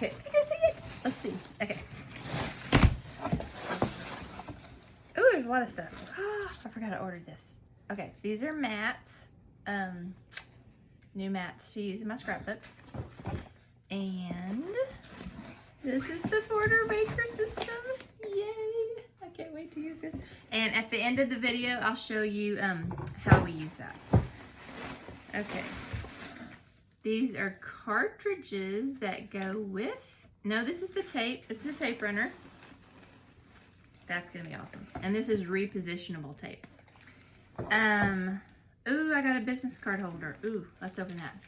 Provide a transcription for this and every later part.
Okay, I can see it. Let's see. Okay. Oh, there's a lot of stuff. I forgot I ordered this. Okay, these are mats. New mats to use in my scrapbook. And this is the border maker system. Yay! I can't wait to use this. And at the end of the video, I'll show you how we use that. Okay. These are cartridges that go with, no, this is the tape. This is a tape runner. That's gonna be awesome. And this is repositionable tape. Ooh, I got a business card holder. Ooh, let's open that.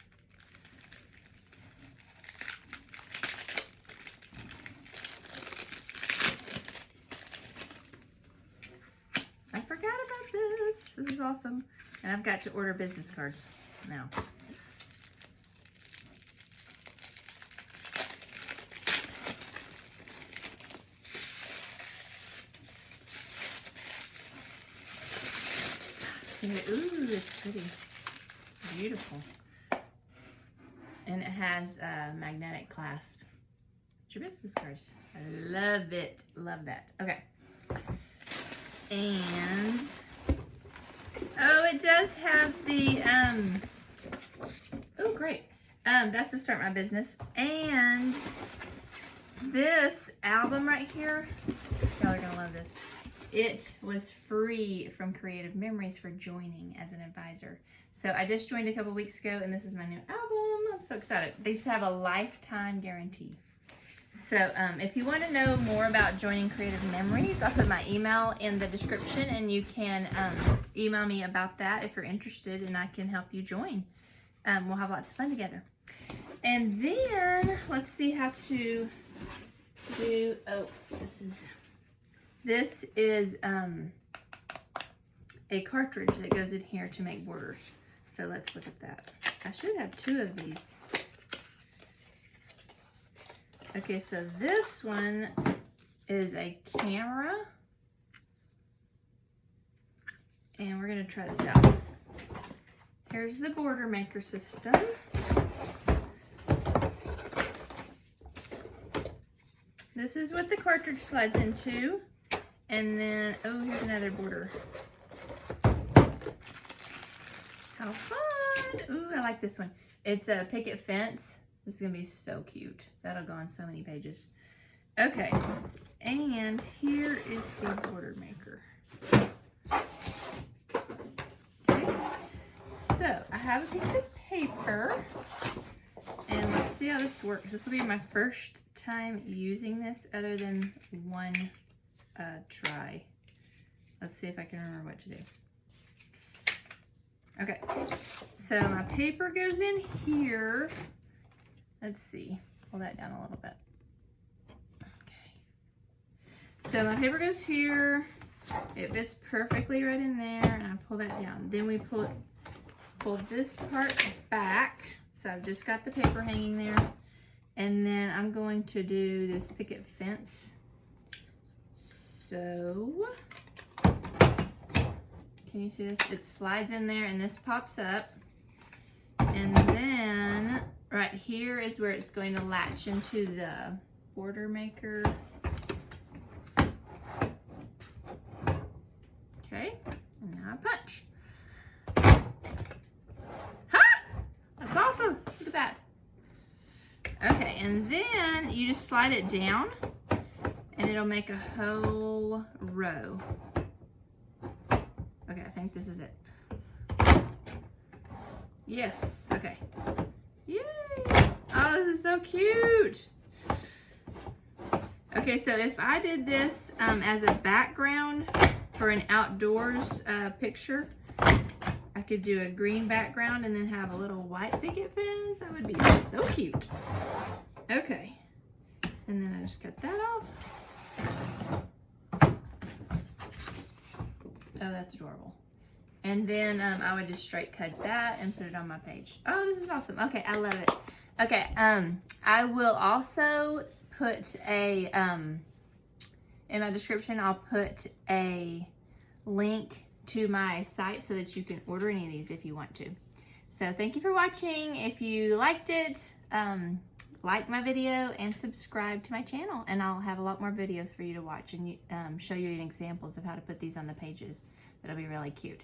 I forgot about this. This is awesome. And I've got to order business cards now. Ooh, it's pretty. Beautiful. And it has a magnetic clasp. It's your business cards. I love it. Love that. Okay. And oh, it does have the oh, great. That's to start my business. And this album right here, y'all are gonna love this. It was free from Creative Memories for joining as an advisor. So I just joined a couple weeks ago, and this is my new album. I'm so excited. These have a lifetime guarantee. So if you want to know more about joining Creative Memories, I'll put my email in the description, and you can email me about that if you're interested, and I can help you join. We'll have lots of fun together. And then let's see how to do, oh, this is a cartridge that goes in here to make borders. So let's look at that. I should have 2 of these. Okay, so this one is a camera. And we're gonna try this out. Here's the border maker system. This is what the cartridge slides into. And then, oh, here's another border. How fun! Ooh, I like this one. It's a picket fence. This is gonna be so cute. That'll go on so many pages. Okay, and here is the border maker. Okay, so I have a piece of paper, and let's see how this works. This will be my first time using this other than one try. Let's see if I can remember what to do. Okay, so my paper goes in here. Let's see, pull that down a little bit. Okay, so my paper goes here. It fits perfectly right in there, and I pull that down. Then we pull this part back. So I've just got the paper hanging there, and then I'm going to do this picket fence. So, can you see this? It slides in there and this pops up. And then right here is where it's going to latch into the border maker. Okay, and now I punch. Ha! That's awesome. Look at that. Okay, and then you just slide it down, and it'll make a whole row. Okay, I think this is it. Yes, okay. Yay! Oh, this is so cute. Okay, so if I did this as a background for an outdoors picture, I could do a green background and then have a little white picket fence. That would be so cute. Okay, and then I just cut that off. Oh, that's adorable. And then I would just straight cut that and put it on my page. Oh, this is awesome. Okay, I love it. Okay, I will also put a, in my description, I'll put a link to my site so that you can order any of these if you want to. So thank you for watching. If you liked it, like my video and subscribe to my channel, and I'll have a lot more videos for you to watch and show you examples of how to put these on the pages. That'll be really cute.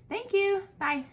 Thank you. Bye.